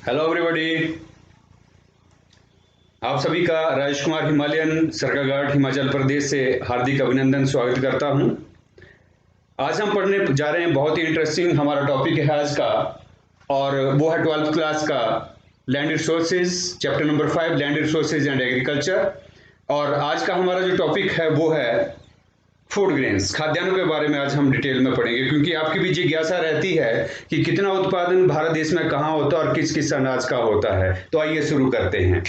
Hello everybody. आप सभी का राजेश कुमार हिमालयन सरकाघाट हिमाचल प्रदेश से हार्दिक अभिनंदन स्वागत करता हूं। आज हम पढ़ने जा रहे हैं, बहुत ही इंटरेस्टिंग हमारा टॉपिक है आज का, और वो है 12th क्लास का land resources, chapter number 5 land resources and agriculture. और आज का हमारा जो टॉपिक है वो है फूड ग्रेन्स, खाद्यान्नों के बारे में आज हम डिटेल में पढ़ेंगे, क्योंकि आपकी भी जिज्ञासा रहती है कि कितना उत्पादन भारत देश में कहाँ होता है और किस किस अनाज का होता है। तो आइए शुरू करते हैं।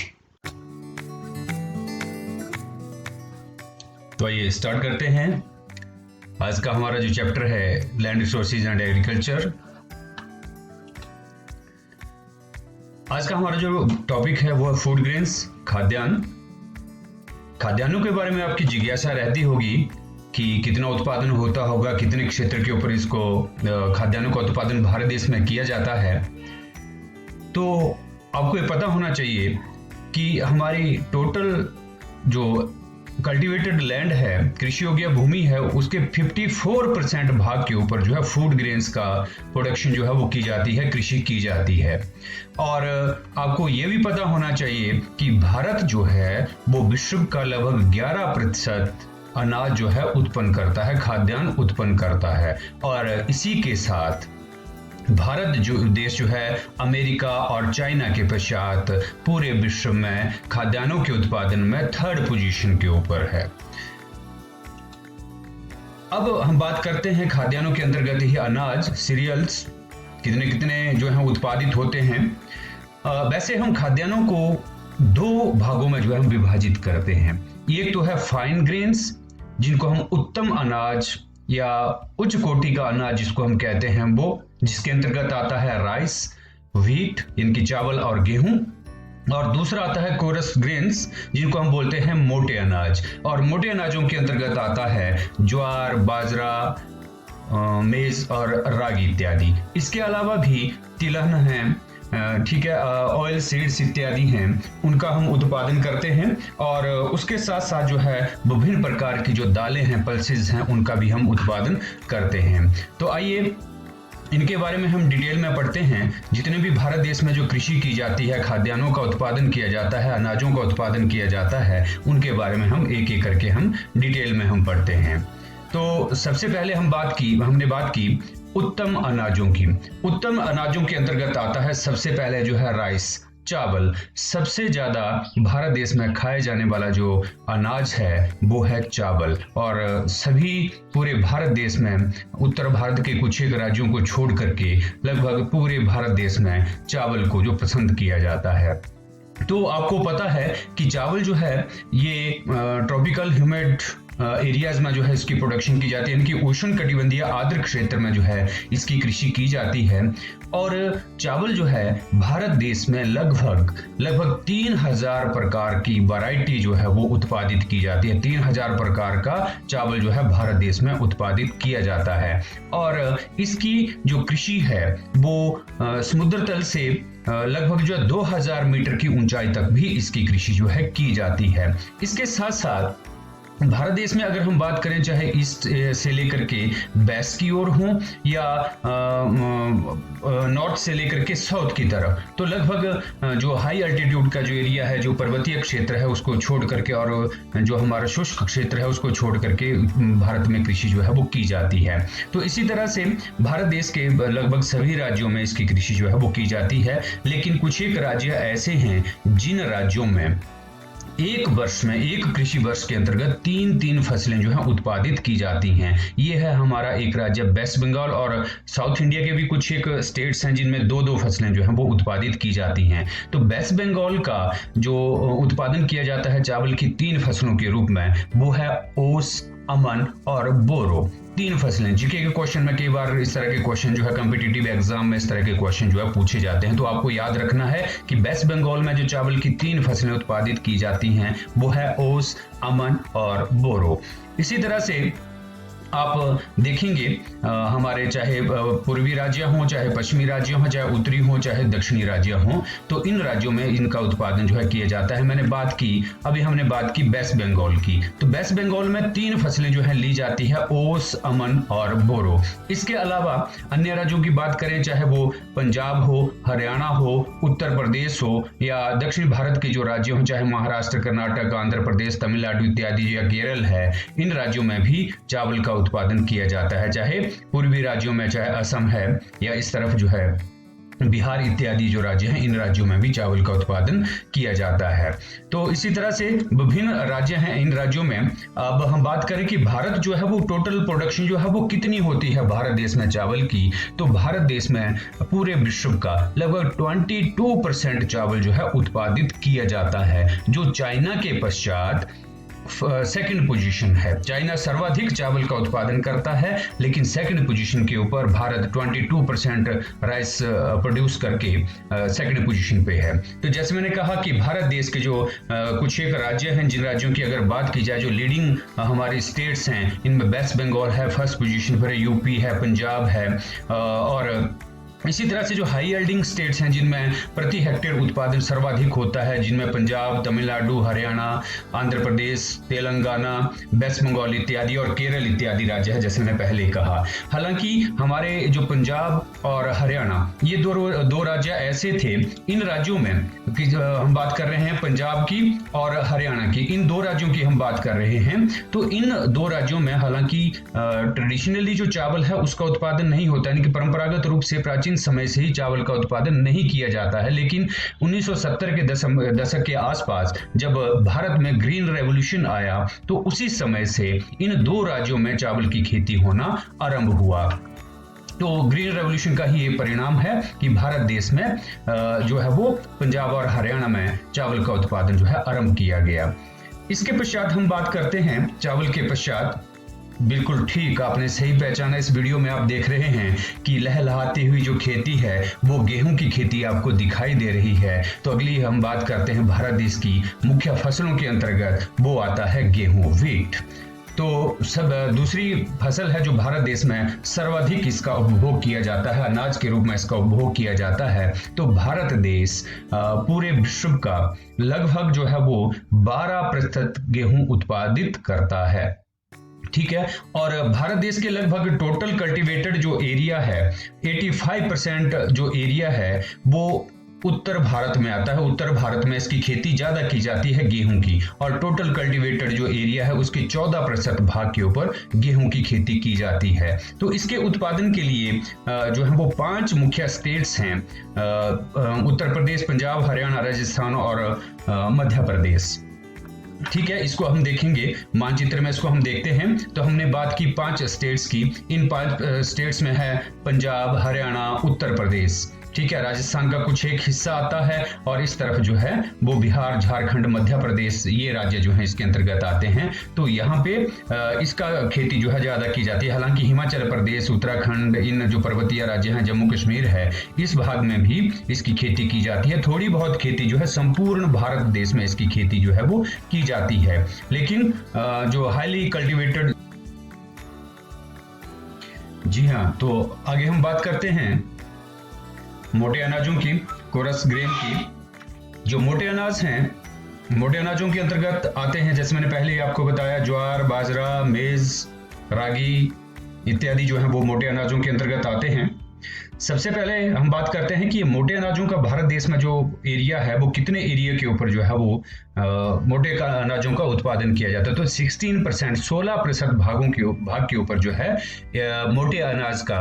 तो आइए स्टार्ट करते हैं। आज का हमारा जो चैप्टर है लैंड रिसोर्सेज एंड एग्रीकल्चर। आज का हमारा जो टॉपिक है वो है फूड ग्रेन्स, खाद्यान्न। खाद्यान्नों के बारे में आपकी जिज्ञासा रहती होगी कि कितना उत्पादन होता होगा, कितने क्षेत्र के ऊपर इसको खाद्यान्नों का उत्पादन भारत देश में किया जाता है। तो आपको ये पता होना चाहिए कि हमारी टोटल जो कल्टीवेटेड लैंड है, कृषि योग्य भूमि है, उसके 54% भाग के ऊपर जो है फूड ग्रेन्स का प्रोडक्शन जो है वो की जाती है, कृषि की जाती है। और आपको ये भी पता होना चाहिए कि भारत जो है वो विश्व का लगभग 11% अनाज जो है उत्पन्न करता है, खाद्यान्न उत्पन्न करता है। और इसी के साथ भारत जो देश जो है अमेरिका और चाइना के पश्चात पूरे विश्व में खाद्यान्नों के उत्पादन में 3rd पोजीशन के ऊपर है। अब हम बात करते हैं खाद्यान्नों के अंतर्गत ही अनाज, सीरियल्स कितने कितने जो है उत्पादित होते हैं। वैसे हम खाद्यान्नों को 2 भागों में जो है हम विभाजित करते हैं। एक तो है फाइन ग्रेन्स, जिनको हम उत्तम अनाज या उच्च कोटि का अनाज जिसको हम कहते हैं, वो जिसके अंतर्गत आता है राइस, व्हीट इनकी चावल और गेहूं। और दूसरा आता है कोरस ग्रेन्स, जिनको हम बोलते हैं मोटे अनाज। और मोटे अनाजों के अंतर्गत आता है ज्वार, बाजरा, मेज और रागी इत्यादि। इसके अलावा भी तिलहन है, ठीक है, ऑयल सीड्स इत्यादि हैं, उनका हम उत्पादन करते हैं। और उसके साथ साथ जो है विभिन्न प्रकार की जो दालें हैं, पल्सेस हैं, उनका भी हम उत्पादन करते हैं। तो आइए इनके बारे में हम डिटेल में पढ़ते हैं। जितने भी भारत देश में जो कृषि की जाती है, खाद्यान्नों का उत्पादन किया जाता है, अनाजों का उत्पादन किया जाता है, उनके बारे में हम एक एक करके हम डिटेल में हम पढ़ते हैं। तो सबसे पहले हमने बात की उत्तम अनाजों की। उत्तम अनाजों के अंतर्गत आता है सबसे पहले जो है राइस, चावल। सबसे ज्यादा भारत देश में खाए जाने वाला जो अनाज है वो है चावल। और सभी पूरे भारत देश में, उत्तर भारत के कुछ एक राज्यों को छोड़ करके लगभग पूरे भारत देश में चावल को जो पसंद किया जाता है। तो आपको पता है कि चावल जो है ये ट्रॉपिकल ह्यूमिड एरियाज में जो है इसकी प्रोडक्शन की जाती है, इनकी उष्ण कटिबंधीय आर्द्र क्षेत्र में जो है इसकी कृषि की जाती है। और चावल जो है भारत देश में लगभग 3000 प्रकार की वैरायटी जो है वो उत्पादित की जाती है। 3000 प्रकार का चावल जो है भारत देश में उत्पादित किया जाता है। और इसकी जो कृषि है वो समुद्र तल से लगभग जो 2000 मीटर की ऊंचाई तक भी इसकी कृषि जो है की जाती है। इसके साथ साथ भारत देश में अगर हम बात करें, चाहे ईस्ट से लेकर के वेस्ट की ओर हो या नॉर्थ से लेकर के साउथ की तरफ, तो लगभग जो हाई अल्टीट्यूड का जो एरिया है, जो पर्वतीय क्षेत्र है, उसको छोड़ करके और जो हमारा शुष्क क्षेत्र है उसको छोड़ करके भारत में कृषि जो है वो की जाती है। तो इसी तरह से भारत देश के लगभग सभी राज्यों में इसकी कृषि जो है वो की जाती है। लेकिन कुछ एक राज्य ऐसे हैं जिन राज्यों में एक वर्ष में, एक कृषि वर्ष के अंतर्गत 3 फसलें जो है उत्पादित की जाती हैं। ये है हमारा एक राज्य वेस्ट बंगाल। और साउथ इंडिया के भी कुछ एक स्टेट्स हैं जिनमें 2 फसलें जो हैं वो उत्पादित की जाती हैं। तो वेस्ट बंगाल का जो उत्पादन किया जाता है चावल की 3 फसलों के रूप में, वो है ओस, अमन और बोरो। 3 फसलें। जीके के क्वेश्चन में कई बार इस तरह के क्वेश्चन जो है कॉम्पिटिटिव एग्जाम में इस तरह के क्वेश्चन जो है पूछे जाते हैं। तो आपको याद रखना है कि वेस्ट बंगाल में जो चावल की 3 फसलें उत्पादित की जाती हैं वो है ओस, अमन और बोरो। इसी तरह से आप देखेंगे हमारे चाहे पूर्वी राज्य हों, चाहे पश्चिमी राज्य हों, चाहे उत्तरी हों, चाहे दक्षिणी राज्य हों, तो इन राज्यों में इनका उत्पादन जो है किया जाता है। मैंने बात की, अभी हमने बात की वेस्ट बंगाल की, तो वेस्ट बंगाल में 3 फसलें जो है ली जाती है, ओस, अमन और बोरो। इसके अलावा अन्य राज्यों की बात करें, चाहे वो पंजाब हो, हरियाणा हो, उत्तर प्रदेश हो, या दक्षिण भारत के जो राज्य हों, चाहे महाराष्ट्र, कर्नाटक, आंध्र प्रदेश, तमिलनाडु इत्यादि, या केरल है, इन राज्यों में भी चावल का उत्पादन किया जाता है। चाहे पूर्वी राज्यों में, चाहे असम है, या इस तरफ जो है बिहार इत्यादि जो राज्य हैं, इन राज्यों में भी चावल का उत्पादन किया जाता है। तो इसी तरह से विभिन्न राज्य हैं, इन राज्यों में अब हम बात करें कि भारत जो है वो टोटल प्रोडक्शन जो है वो कितनी होती है भारत देश में चावल की, तो भारत देश में पूरे विश्व का लगभग 22% चावल जो है उत्पादित किया जाता है, जो चाइना के पश्चात सेकंड पोजीशन है। चाइना सर्वाधिक चावल का उत्पादन करता है, लेकिन सेकंड पोजीशन के ऊपर भारत 22% राइस प्रोड्यूस करके सेकंड पोजीशन पे है। तो जैसे मैंने कहा कि भारत देश के जो कुछ एक राज्य हैं, जिन राज्यों की अगर बात की जाए, जो लीडिंग हमारे स्टेट्स हैं, इनमें वेस्ट बंगाल है फर्स्ट पोजीशन पर, यूपी है, पंजाब है, और इसी तरह से जो हाई यील्डिंग स्टेट्स हैं, जिनमें प्रति हेक्टेयर उत्पादन सर्वाधिक होता है, जिनमें पंजाब, तमिलनाडु, हरियाणा, आंध्र प्रदेश, तेलंगाना, वेस्ट बंगाल इत्यादि और केरल इत्यादि राज्य है, जैसे मैंने पहले कहा। हालांकि हमारे जो पंजाब और हरियाणा, ये दो राज्य ऐसे थे, इन राज्यों में हम बात कर रहे हैं पंजाब की और हरियाणा की, इन 2 राज्यों की हम बात कर रहे हैं। तो इन 2 राज्यों में हालांकि ट्रेडिशनली जो चावल है उसका उत्पादन नहीं होता, यानी कि परंपरागत रूप से प्राचीन समय से ही चावल का उत्पादन नहीं किया जाता है। लेकिन 1970 के दशक के आसपास जब भारत में ग्रीन रेवोल्यूशन आया, तो उसी समय से इन 2 राज्यों में चावल की खेती होना आरंभ हुआ। तो ग्रीन रेवोल्यूशन का ही ये परिणाम है कि भारत देश में जो है वो पंजाब और हरियाणा में चावल का उत्पादन जो है आरंभ किया गया। इसके पश्चात हम बात करते हैं चावल के पश्चात, बिल्कुल ठीक, आपने सही पहचाना। इस वीडियो में आप देख रहे हैं कि लहलहाती हुई जो खेती है वो गेहूं की खेती आपको दिखाई दे रही है। तो अगली हम बात करते हैं भारत देश की मुख्य फसलों के अंतर्गत, वो आता है गेहूं, व्हीट। तो सब दूसरी फसल है जो भारत देश में सर्वाधिक इसका उपभोग किया जाता है, अनाज के रूप में इसका उपभोग किया जाता है। तो भारत देश पूरे विश्व का लगभग जो है वो 12% गेहूं उत्पादित करता है, ठीक है। और भारत देश के लगभग टोटल कल्टीवेटेड जो एरिया है, 85% जो एरिया है वो उत्तर भारत में आता है। उत्तर भारत में इसकी खेती ज्यादा की जाती है गेहूं की, और टोटल कल्टीवेटेड जो एरिया है उसके 14% भाग के ऊपर गेहूं की खेती की जाती है। तो इसके उत्पादन के लिए जो है वो 5 मुख्य स्टेट्स हैं, उत्तर प्रदेश, पंजाब, हरियाणा, राजस्थान और मध्य प्रदेश, ठीक है। इसको हम देखेंगे मानचित्र में, इसको हम देखते हैं। तो हमने बात की 5 स्टेट्स की, इन 5 स्टेट्स में है पंजाब, हरियाणा, उत्तर प्रदेश, ठीक है। राजस्थान का कुछ एक हिस्सा आता है, और इस तरफ जो है वो बिहार, झारखंड, मध्य प्रदेश, ये राज्य जो है इसके अंतर्गत आते हैं। तो यहाँ पे इसका खेती जो है ज्यादा की जाती है। हालांकि हिमाचल प्रदेश, उत्तराखंड, इन जो पर्वतीय राज्य हैं, जम्मू कश्मीर है, इस भाग में भी इसकी खेती की जाती है। थोड़ी बहुत खेती जो है संपूर्ण भारत देश में इसकी खेती जो है वो की जाती है। लेकिन जो हाईली कल्टिवेटेड, जी हाँ, तो आगे हम बात करते हैं मोटे अनाजों की, कोरस ग्रेन की। जो मोटे अनाज हैं, मोटे अनाजों के अंतर्गत आते हैं, जैसे मैंने पहले आपको बताया, ज्वार, बाजरा, मेज, रागी इत्यादि जो है वो मोटे अनाजों के अंतर्गत आते हैं। सबसे पहले हम बात करते हैं कि मोटे अनाजों का भारत देश में जो एरिया है वो कितने एरिया के ऊपर जो है वो मोटे अनाजों का उत्पादन किया जाता है। तो 16% भाग के ऊपर जो है मोटे अनाज का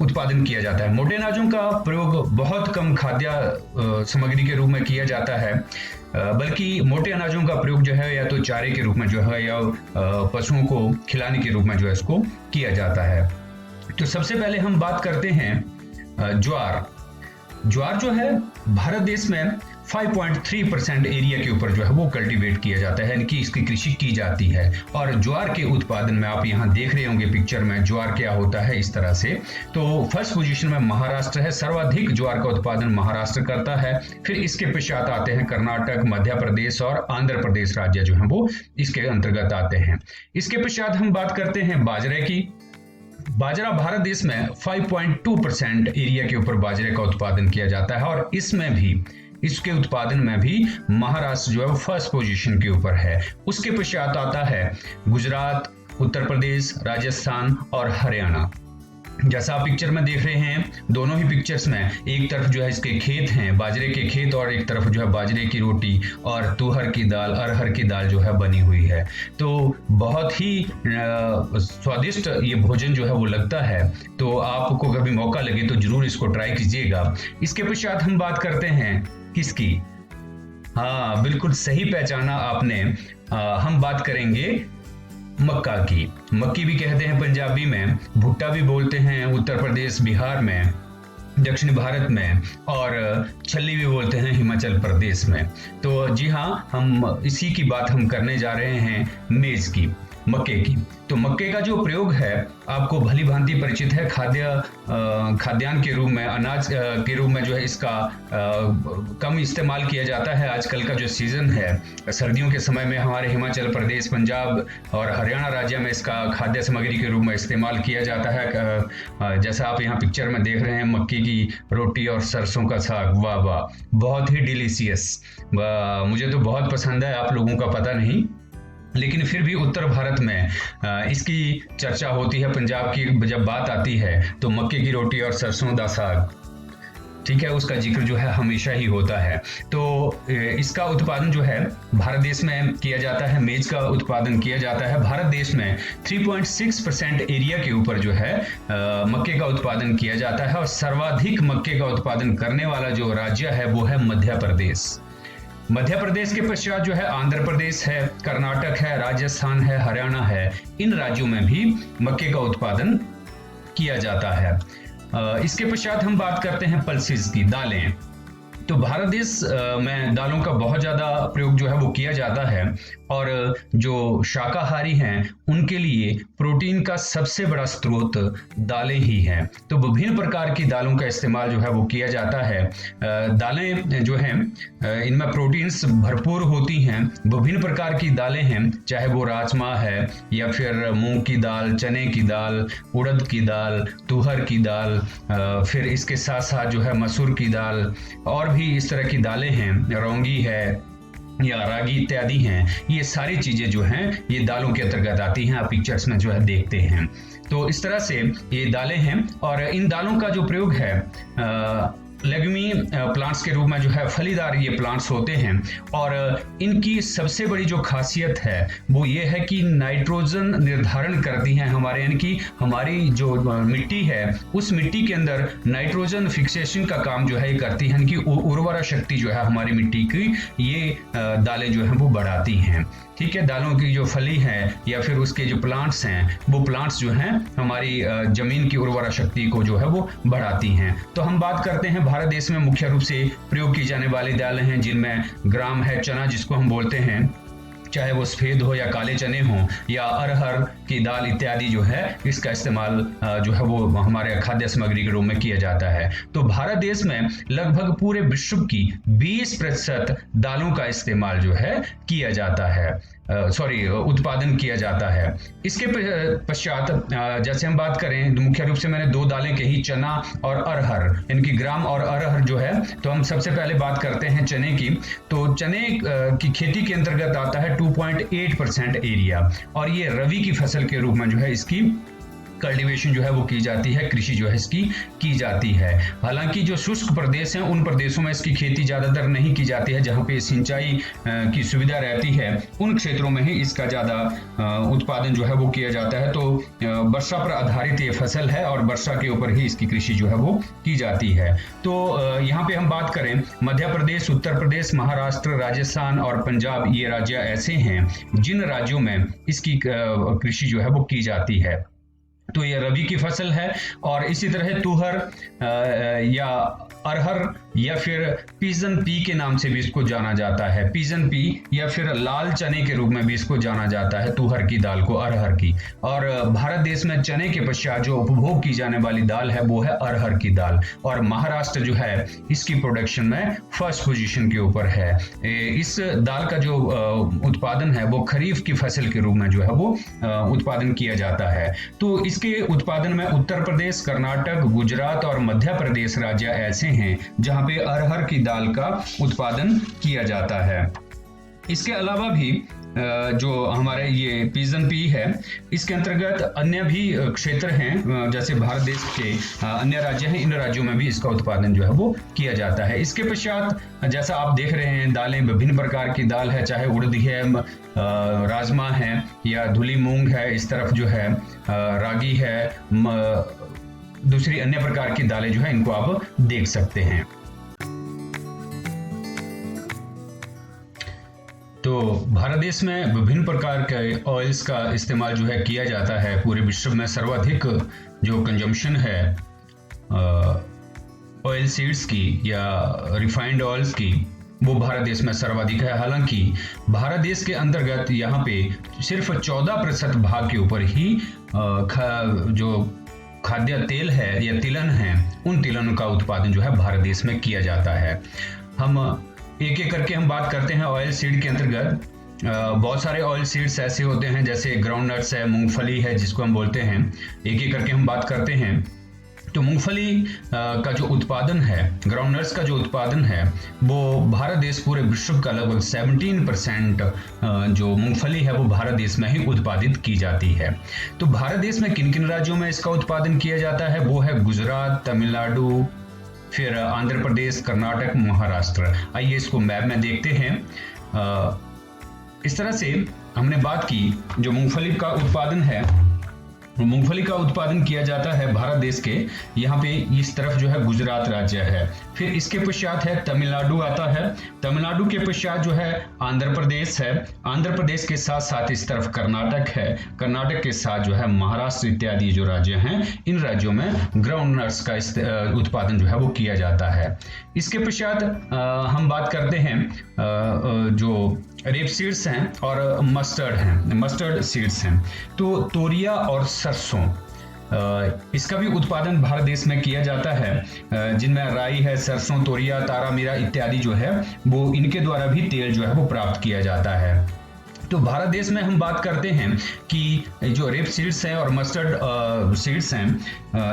उत्पादन किया जाता है। मोटे अनाजों का प्रयोग बहुत कम खाद्य सामग्री के रूप में किया जाता है, बल्कि मोटे अनाजों का प्रयोग जो है या तो चारे के रूप में जो है, या पशुओं को खिलाने के रूप में जो है इसको किया जाता है। तो सबसे पहले हम बात करते हैं ज्वार। ज्वार जो है भारत देश में 5.3% एरिया के ऊपर जो है वो कल्टीवेट किया जाता है, यानी कि इसकी कृषि की जाती है। और ज्वार के उत्पादन में आप यहाँ देख रहे होंगे पिक्चर में ज्वार क्या होता है इस तरह से। तो फर्स्ट पोजीशन में महाराष्ट्र है, सर्वाधिक ज्वार का उत्पादन महाराष्ट्र करता है। फिर इसके पश्चात आते हैं कर्नाटक, मध्य प्रदेश और आंध्र प्रदेश राज्य जो है वो इसके अंतर्गत आते हैं। इसके पश्चात हम बात करते हैं बाजरे की। बाजरा भारत देश में 5.2% एरिया के ऊपर बाजरे का उत्पादन किया जाता है और इसके उत्पादन में भी महाराष्ट्र जो है फर्स्ट पोजीशन के ऊपर है। उसके पश्चात आता है गुजरात, उत्तर प्रदेश, राजस्थान और हरियाणा। जैसा आप पिक्चर में देख रहे हैं, दोनों ही पिक्चर्स में एक तरफ जो है इसके खेत हैं, बाजरे के खेत, और एक तरफ जो है बाजरे की रोटी और तुहर की दाल, अरहर की दाल जो है बनी हुई है। तो बहुत ही स्वादिष्ट ये भोजन जो है वो लगता है। तो आपको कभी मौका लगे तो जरूर इसको ट्राई कीजिएगा। इसके पश्चात हम बात करते हैं किसकी? हाँ, बिल्कुल सही पहचाना आपने। हम बात करेंगे मक्का की। मक्की भी कहते हैं पंजाबी में, भुट्टा भी बोलते हैं उत्तर प्रदेश, बिहार में, दक्षिण भारत में, और छल्ली भी बोलते हैं हिमाचल प्रदेश में। तो जी हाँ, हम इसी की बात हम करने जा रहे हैं, मेज की, मक्के की। तो मक्के का जो प्रयोग है आपको भली भांति परिचित है। खाद्यान्न के रूप में, अनाज के रूप में जो है इसका कम इस्तेमाल किया जाता है। आजकल का जो सीजन है, सर्दियों के समय में हमारे हिमाचल प्रदेश, पंजाब और हरियाणा राज्य में इसका खाद्य सामग्री के रूप में इस्तेमाल किया जाता है। जैसा आप यहाँ पिक्चर में देख रहे हैं, मक्की की रोटी और सरसों का साग, वाह वाह, बहुत ही डिलीशियस। मुझे तो बहुत पसंद है, आप लोगों का पता नहीं, लेकिन फिर भी उत्तर भारत में इसकी चर्चा होती है। पंजाब की जब बात आती है तो मक्के की रोटी और सरसों दा साग, ठीक है, उसका जिक्र जो है हमेशा ही होता है। तो इसका उत्पादन जो है भारत देश में किया जाता है, मेज का उत्पादन किया जाता है। भारत देश में 3.6% एरिया के ऊपर जो है मक्के का उत्पादन किया जाता है और सर्वाधिक मक्के का उत्पादन करने वाला जो राज्य है वो है मध्य प्रदेश। मध्य प्रदेश के पश्चात जो है आंध्र प्रदेश है, कर्नाटक है, राजस्थान है, हरियाणा है। इन राज्यों में भी मक्के का उत्पादन किया जाता है। इसके पश्चात हम बात करते हैं पल्सेस की, दालें। तो भारत देश में दालों का बहुत ज्यादा प्रयोग जो है वो किया जाता है और जो शाकाहारी हैं उनके लिए प्रोटीन का सबसे बड़ा स्रोत दालें ही हैं। तो विभिन्न प्रकार की दालों का इस्तेमाल जो है वो किया जाता है। दालें जो हैं इनमें प्रोटीन्स भरपूर होती हैं। विभिन्न प्रकार की दालें हैं, चाहे वो राजमा है या फिर मूंग की दाल, चने की दाल, उड़द की दाल, तुहर की दाल, फिर इसके साथ साथ जो है मसूर की दाल और भी इस तरह की दालें हैं, रौंगी है या रागी इत्यादि हैं। ये सारी चीजें जो हैं ये दालों के अंतर्गत आती हैं, आप पिक्चर्स में जो है देखते हैं। तो इस तरह से ये दालें हैं और इन दालों का जो प्रयोग है लेग्यूमी प्लांट्स के रूप में जो है फलीदार ये प्लांट्स होते हैं और इनकी सबसे बड़ी जो खासियत है वो ये है कि नाइट्रोजन निर्धारण करती हैं हमारे, यानी कि हमारी जो मिट्टी है उस मिट्टी के अंदर नाइट्रोजन फिक्सेशन का काम जो है ये करती हैं, कि उर्वरा शक्ति जो है हमारी मिट्टी की ये दालें जो है वो बढ़ाती हैं। ठीक है, दालों की जो फली है या फिर उसके जो प्लांट्स हैं वो प्लांट्स जो हैं हमारी जमीन की उर्वरा शक्ति को जो है वो बढ़ाती हैं। तो हम बात करते हैं भारत देश में मुख्य रूप से प्रयोग की जाने वाली दालें हैं जिनमें ग्राम है, चना जिसको हम बोलते हैं, चाहे वो सफेद हो या काले चने हो या अरहर की दाल इत्यादि जो है इसका इस्तेमाल जो है वो हमारे खाद्य सामग्री के रूप में किया जाता है। तो भारत देश में लगभग पूरे विश्व की 20% दालों का इस्तेमाल जो है किया जाता है, उत्पादन किया जाता है। इसके पश्चात जैसे हम बात करें तो मुख्य रूप से मैंने दो दालें कही, चना और अरहर, इनकी ग्राम और अरहर जो है। तो हम सबसे पहले बात करते हैं चने की। तो चने की खेती के अंतर्गत आता है 2.8% एरिया और ये रबी की फसल के रूप में जो है इसकी कल्टीवेशन जो है वो की जाती है, कृषि जो है इसकी की जाती है। हालांकि जो शुष्क प्रदेश हैं उन प्रदेशों में इसकी खेती ज्यादातर नहीं की जाती है, जहां पे सिंचाई की सुविधा रहती है उन क्षेत्रों में ही इसका ज्यादा उत्पादन जो है वो किया जाता है। तो वर्षा पर आधारित ये फसल है और वर्षा के ऊपर ही इसकी कृषि जो है वो की जाती है। तो यहाँ पे हम बात करें मध्य प्रदेश, उत्तर प्रदेश, महाराष्ट्र, राजस्थान और पंजाब, ये राज्य ऐसे हैं जिन राज्यों में इसकी कृषि जो है वो की जाती है। तो ये रबी की फसल है। और इसी तरह तुहर या अरहर या फिर पीजन पी के नाम से भी इसको जाना जाता है, पीजन पी या फिर लाल चने के रूप में भी इसको जाना जाता है, तुहर की दाल को, अरहर की। और भारत देश में चने के पश्चात जो उपभोग की जाने वाली दाल है वो है अरहर की दाल। और महाराष्ट्र जो है इसकी प्रोडक्शन में फर्स्ट पोजीशन के ऊपर है। इस दाल का जो उत्पादन है वो खरीफ की फसल के रूप में जो है वो उत्पादन किया जाता है। तो इसके उत्पादन में उत्तर प्रदेश, कर्नाटक, गुजरात और मध्य प्रदेश राज्य ऐसे हैं जहां पे अरहर की दाल का उत्पादन किया जाता है। इसके अलावा भी जो हमारे ये पीजन पी है, इसके अंतर्गत अन्य भी क्षेत्र हैं, जैसे भारत देश के अन्य राज्य हैं, इन राज्यों में भी इसका उत्पादन जो है वो किया जाता है। इसके पश्चात जैसा आप देख रहे हैं, दालें विभिन्न प्रकार की दाल है, चाहे उड़द है, राजमा है या धुली मूंग है, इस तरफ जो है रागी है, दूसरी अन्य प्रकार की दालें जो है इनको आप देख सकते हैं। तो भारत देश में विभिन्न प्रकार के ऑयल्स का इस्तेमाल जो है किया जाता है। पूरे विश्व में सर्वाधिक जो कंजम्पशन है ऑयल सीड्स की या रिफाइंड ऑयल्स की, वो भारत देश में सर्वाधिक है। हालांकि भारत देश के अंतर्गत यहाँ पे सिर्फ 14% भाग के ऊपर ही जो खाद्य तेल है या तिलहन है, उन तिलहनों का उत्पादन जो है भारत देश में किया जाता है। हम एक एक करके हम बात करते हैं ऑयल सीड के अंतर्गत। बहुत सारे ऑयल सीड्स ऐसे होते हैं, जैसे ग्राउंड नट्स है, मूंगफली है जिसको हम बोलते हैं। एक एक करके हम बात करते हैं। तो मूंगफली का जो उत्पादन है, ग्राउंड नट्स का जो उत्पादन है, वो भारत देश पूरे विश्व का लगभग 17% जो मूंगफली है वो भारत देश में ही उत्पादित की जाती है। तो भारत देश में किन किन राज्यों में इसका उत्पादन किया जाता है, वो है गुजरात, तमिलनाडु, फिर आंध्र प्रदेश, कर्नाटक, महाराष्ट्र। आइए इसको मैप में देखते हैं। इस तरह से हमने बात की, जो मूंगफली का उत्पादन है, मूंगफली का उत्पादन किया जाता है भारत देश के, यहाँ पे इस तरफ जो है गुजरात राज्य है। फिर इसके पश्चात है तमिलनाडु आता है। तमिलनाडु के पश्चात जो है आंध्र प्रदेश है। आंध्र प्रदेश के साथ साथ इस तरफ कर्नाटक है। कर्नाटक के साथ जो है महाराष्ट्र इत्यादि जो राज्य हैं, इन राज्यों में ग्राउंड नट्स का उत्पादन जो है वो किया जाता है। इसके पश्चात हम बात करते हैं जो रेप सीड्स हैं और मस्टर्ड हैं, मस्टर्ड सीड्स हैं। तो तोरिया और सरसों, इसका भी उत्पादन भारत देश में किया जाता है, जिनमें राई है, सरसों, तोरिया, तारामीरा इत्यादि जो है वो इनके द्वारा भी तेल जो है वो प्राप्त किया जाता है। तो भारत देश में हम बात करते हैं कि जो रेप सीड्स हैं और मस्टर्ड सीड्स हैं,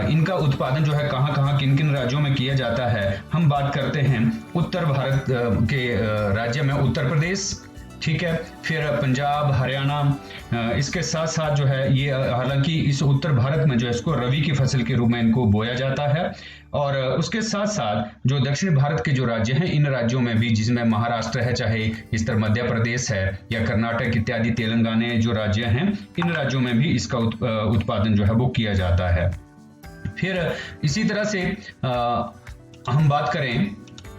इनका उत्पादन जो है कहाँ कहाँ किन किन राज्यों में किया जाता है। हम बात करते हैं उत्तर भारत के राज्य में उत्तर प्रदेश, ठीक है, फिर पंजाब, हरियाणा। इसके साथ साथ जो है ये, हालांकि इस उत्तर भारत में जो है इसको रबी की फसल के रूप में इनको बोया जाता है। और उसके साथ साथ जो दक्षिण भारत के जो राज्य हैं, इन राज्यों में भी, जिसमें महाराष्ट्र है, चाहे इस तरह मध्य प्रदेश है या कर्नाटक इत्यादि, तेलंगाना जो राज्य हैं, इन राज्यों में भी इसका उत्पादन जो है वो किया जाता है। फिर इसी तरह से हम बात करें,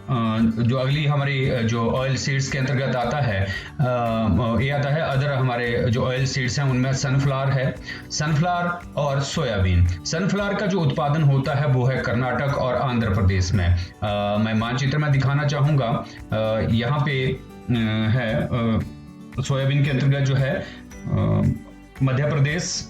जो अगली हमारी जो ऑयल सीड्स के अंतर्गत आता है, ये आता है अदर हमारे जो ऑयल सीड्स हैं, उनमें सनफ्लावर है, सनफ्लावर और सोयाबीन। सनफ्लावर का जो उत्पादन होता है वो है कर्नाटक और आंध्र प्रदेश में। मैं मानचित्र में दिखाना चाहूँगा, यहाँ पे है सोयाबीन के अंतर्गत जो है मध्य प्रदेश,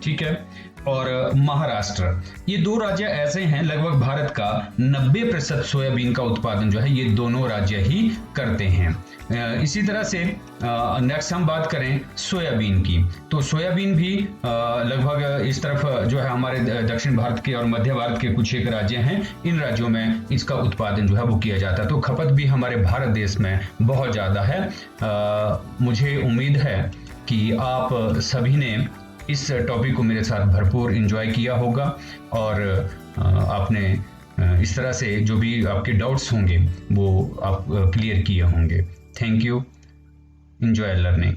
ठीक है, और महाराष्ट्र। ये दो राज्य ऐसे हैं, लगभग भारत का 90% सोयाबीन का उत्पादन जो है ये दोनों राज्य ही करते हैं। इसी तरह से नेक्स्ट हम बात करें सोयाबीन की, तो सोयाबीन भी लगभग इस तरफ जो है हमारे दक्षिण भारत के और मध्य भारत के कुछ एक राज्य हैं, इन राज्यों में इसका उत्पादन जो है वो किया जाता है। तो खपत भी हमारे भारत देश में बहुत ज़्यादा है। मुझे उम्मीद है कि आप सभी ने इस टॉपिक को मेरे साथ भरपूर एंजॉय किया होगा और आपने इस तरह से जो भी आपके डाउट्स होंगे वो आप क्लियर किए होंगे। Thank you, enjoy learning.